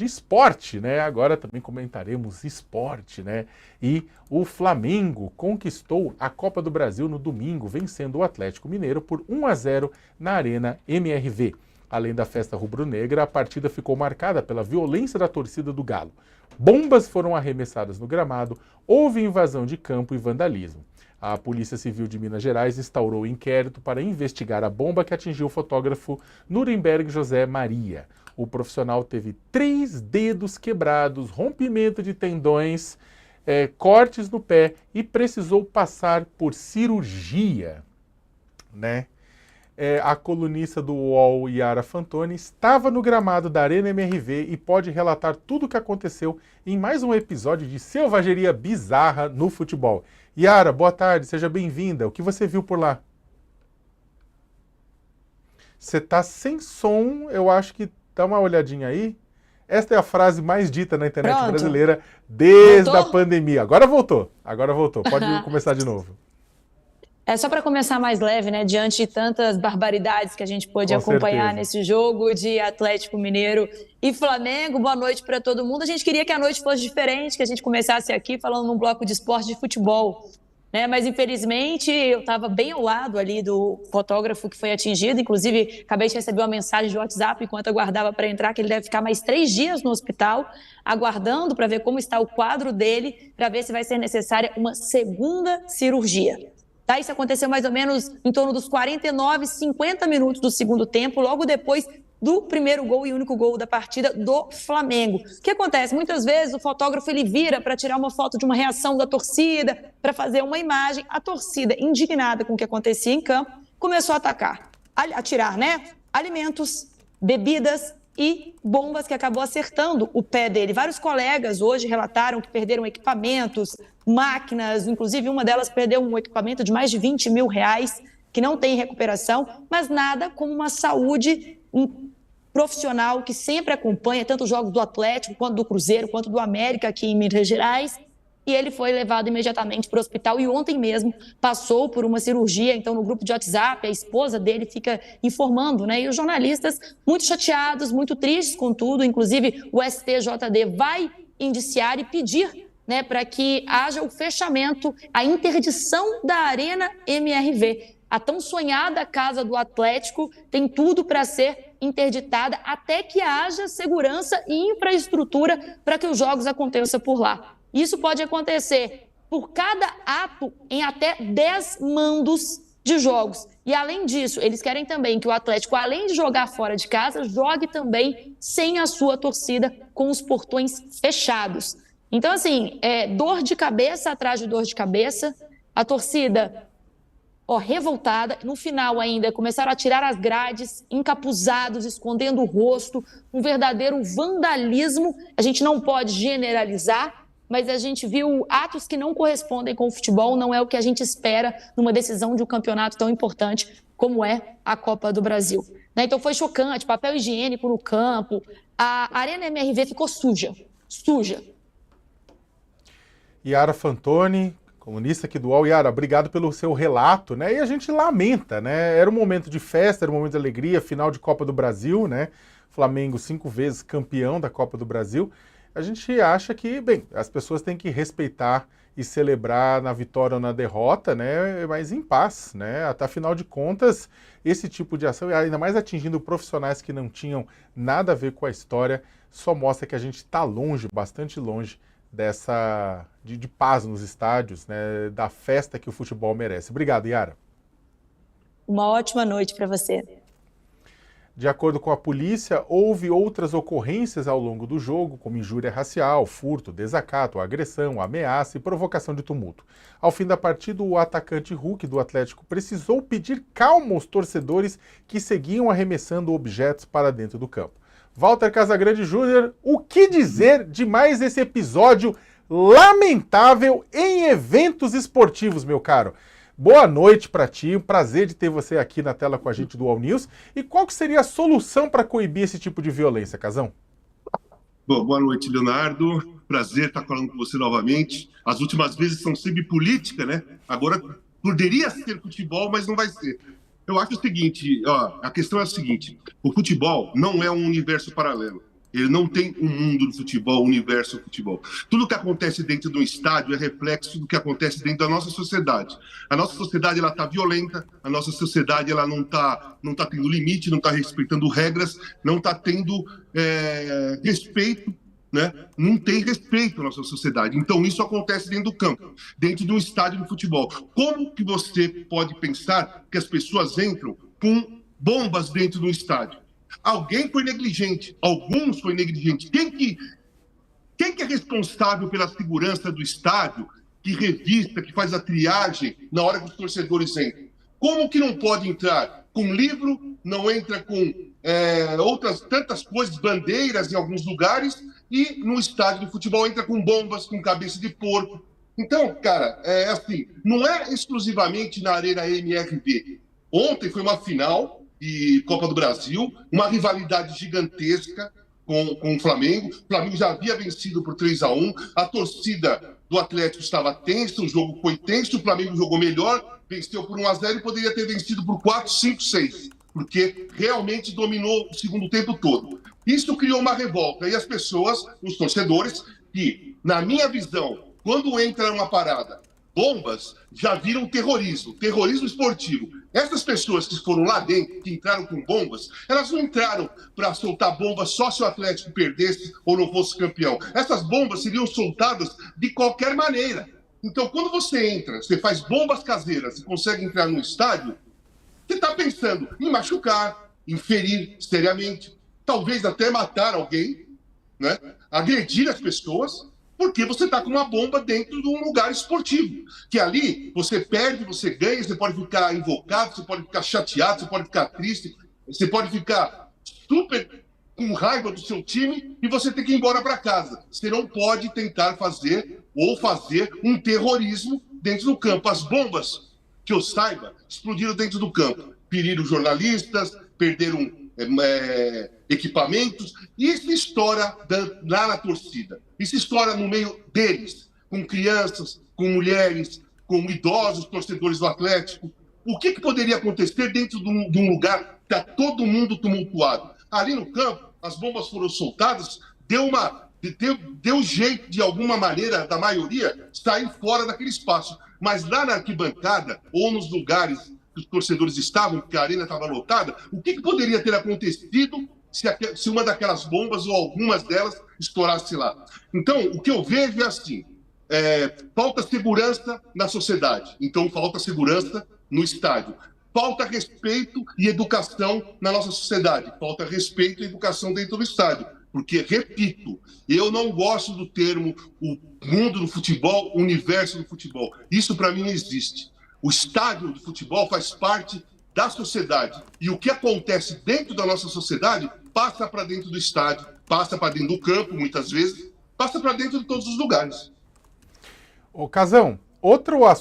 de esporte, né? Agora também comentaremos esporte, né? E o Flamengo conquistou a Copa do Brasil no domingo, vencendo o Atlético Mineiro por 1-0 na Arena MRV. Além da festa rubro-negra, a partida ficou marcada pela violência da torcida do Galo. Bombas foram arremessadas no gramado, houve invasão de campo e vandalismo. A Polícia Civil de Minas Gerais instaurou inquérito para investigar a bomba que atingiu o fotógrafo Nuremberg José Maria. O profissional teve 3 dedos quebrados, rompimento de tendões, cortes no pé e precisou passar por cirurgia, né? A colunista do UOL, Yara Fantoni, estava no gramado da Arena MRV e pode relatar tudo o que aconteceu em mais um episódio de selvageria bizarra no futebol. Yara, boa tarde, seja bem-vinda. O que você viu por lá? Você está sem som, eu acho que dá uma olhadinha aí. Esta é a frase mais dita na internet brasileira desde a pandemia. Agora voltou. Pode começar de novo. É só para começar mais leve, né? Diante de tantas barbaridades que a gente pôde acompanhar nesse jogo de Atlético Mineiro e Flamengo. Boa noite para todo mundo. A gente queria que a noite fosse diferente, que a gente começasse aqui falando num bloco de esporte de futebol, né? Mas infelizmente eu estava bem ao lado ali do fotógrafo que foi atingido. Inclusive, acabei de receber uma mensagem de WhatsApp enquanto aguardava para entrar, que ele deve ficar mais 3 dias no hospital, aguardando para ver como está o quadro dele, para ver se vai ser necessária uma segunda cirurgia. Tá, isso aconteceu mais ou menos em torno dos 49, 50 minutos do segundo tempo, logo depois do primeiro gol e único gol da partida do Flamengo. O que acontece? Muitas vezes o fotógrafo ele vira para tirar uma foto de uma reação da torcida, para fazer uma imagem. A torcida, indignada com o que acontecia em campo, começou a atirar, né? Alimentos, bebidas e bombas, que acabou acertando o pé dele. Vários colegas hoje relataram que perderam equipamentos, máquinas, inclusive uma delas perdeu um equipamento de mais de 20 mil reais, que não tem recuperação, mas nada como uma saúde profissional que sempre acompanha tanto os jogos do Atlético, quanto do Cruzeiro, quanto do América aqui em Minas Gerais. E ele foi levado imediatamente para o hospital e ontem mesmo passou por uma cirurgia. Então, no grupo de WhatsApp, a esposa dele fica informando, né? E os jornalistas muito chateados, muito tristes com tudo. Inclusive, o STJD vai indiciar e pedir, né, para que haja o fechamento, a interdição da Arena MRV. A tão sonhada Casa do Atlético tem tudo para ser interditada até que haja segurança e infraestrutura para que os jogos aconteçam por lá. Isso pode acontecer por cada ato em até 10 mandos de jogos. E, além disso, eles querem também que o Atlético, além de jogar fora de casa, jogue também sem a sua torcida, com os portões fechados. Então, assim, dor de cabeça atrás de dor de cabeça. A torcida, revoltada. No final ainda, começaram a tirar as grades, encapuzados, escondendo o rosto. Um verdadeiro vandalismo. A gente não pode generalizar, mas a gente viu atos que não correspondem com o futebol, não é o que a gente espera numa decisão de um campeonato tão importante como é a Copa do Brasil. Né? Então foi chocante, papel higiênico no campo, a Arena MRV ficou suja. Yara Fantoni, colunista aqui do UOL. Yara, obrigado pelo seu relato, né? E a gente lamenta, né? Era um momento de festa, era um momento de alegria, final de Copa do Brasil, né? Flamengo 5 vezes campeão da Copa do Brasil. A gente acha que, bem, as pessoas têm que respeitar e celebrar na vitória ou na derrota, né, mas em paz, né, até afinal de contas, esse tipo de ação, ainda mais atingindo profissionais que não tinham nada a ver com a história, só mostra que a gente está longe, bastante longe de paz nos estádios, né, da festa que o futebol merece. Obrigado, Yara. Uma ótima noite para você. De acordo com a polícia, houve outras ocorrências ao longo do jogo, como injúria racial, furto, desacato, agressão, ameaça e provocação de tumulto. Ao fim da partida, o atacante Hulk do Atlético precisou pedir calma aos torcedores que seguiam arremessando objetos para dentro do campo. Walter Casagrande Júnior, o que dizer de mais esse episódio lamentável em eventos esportivos, meu caro? Boa noite para ti, um prazer de ter você aqui na tela com a gente do All News. E qual que seria a solução para coibir esse tipo de violência, Casão? Bom, boa noite, Leonardo. Prazer estar falando com você novamente. As últimas vezes são sempre política, né? Agora poderia ser futebol, mas não vai ser. Eu acho o seguinte, a questão é a seguinte, o futebol não é um universo paralelo. Ele não tem um mundo do futebol, um universo do futebol. Tudo que acontece dentro do estádio é reflexo do que acontece dentro da nossa sociedade. A nossa sociedade ela está violenta, a nossa sociedade ela não tá tendo limite, não está respeitando regras, não está tendo respeito, né? Não tem respeito na nossa sociedade. Então isso acontece dentro do campo, dentro de um estádio de futebol. Como que você pode pensar que as pessoas entram com bombas dentro do estádio? Alguém foi negligente, alguns foram negligentes. Quem que é responsável pela segurança do estádio, que revista, que faz a triagem na hora que os torcedores entram? Como que não pode entrar com livro, não entra com outras tantas coisas, bandeiras em alguns lugares, e no estádio de futebol entra com bombas, com cabeça de porco? Então, cara, assim, não é exclusivamente na Arena MRV. Ontem foi uma final de Copa do Brasil, uma rivalidade gigantesca com o Flamengo. O Flamengo já havia vencido por 3-1, a torcida do Atlético estava tensa, o jogo foi tenso, o Flamengo jogou melhor, venceu por 1-0 e poderia ter vencido por 4, 5, 6, porque realmente dominou o segundo tempo todo. Isso criou uma revolta, e as pessoas, os torcedores, que, na minha visão, quando entra numa parada, bombas, já viram terrorismo esportivo. Essas pessoas que foram lá dentro, que entraram com bombas, elas não entraram para soltar bombas só se o Atlético perdesse ou não fosse campeão. Essas bombas seriam soltadas de qualquer maneira. Então, quando você entra, você faz bombas caseiras e consegue entrar no estádio, você está pensando em machucar, em ferir seriamente, talvez até matar alguém, né? Agredir as pessoas, porque você está com uma bomba dentro de um lugar esportivo. Que ali você perde, você ganha, você pode ficar invocado, você pode ficar chateado, você pode ficar triste, você pode ficar super com raiva do seu time e você tem que ir embora para casa. Você não pode tentar fazer um terrorismo dentro do campo. As bombas, que eu saiba, explodiram dentro do campo. Feriram jornalistas, perderam equipamentos, e isso estoura lá na torcida. Isso estoura no meio deles, com crianças, com mulheres, com idosos, torcedores do Atlético. O que poderia acontecer dentro de um lugar que está todo mundo tumultuado? Ali no campo, as bombas foram soltadas, deu jeito, de alguma maneira, da maioria, sair fora daquele espaço. Mas lá na arquibancada, ou nos lugares que os torcedores estavam, porque a arena estava lotada, o que poderia ter acontecido se uma daquelas bombas ou algumas delas estourasse lá? Então, o que eu vejo é assim, falta segurança na sociedade, então falta segurança no estádio. Falta respeito e educação na nossa sociedade, falta respeito e educação dentro do estádio. Porque, repito, eu não gosto do termo o mundo do futebol, o universo do futebol. Isso, para mim, não existe. O estádio de futebol faz parte da sociedade. E o que acontece dentro da nossa sociedade passa para dentro do estádio, passa para dentro do campo, muitas vezes, passa para dentro de todos os lugares. Ô, Casão, outro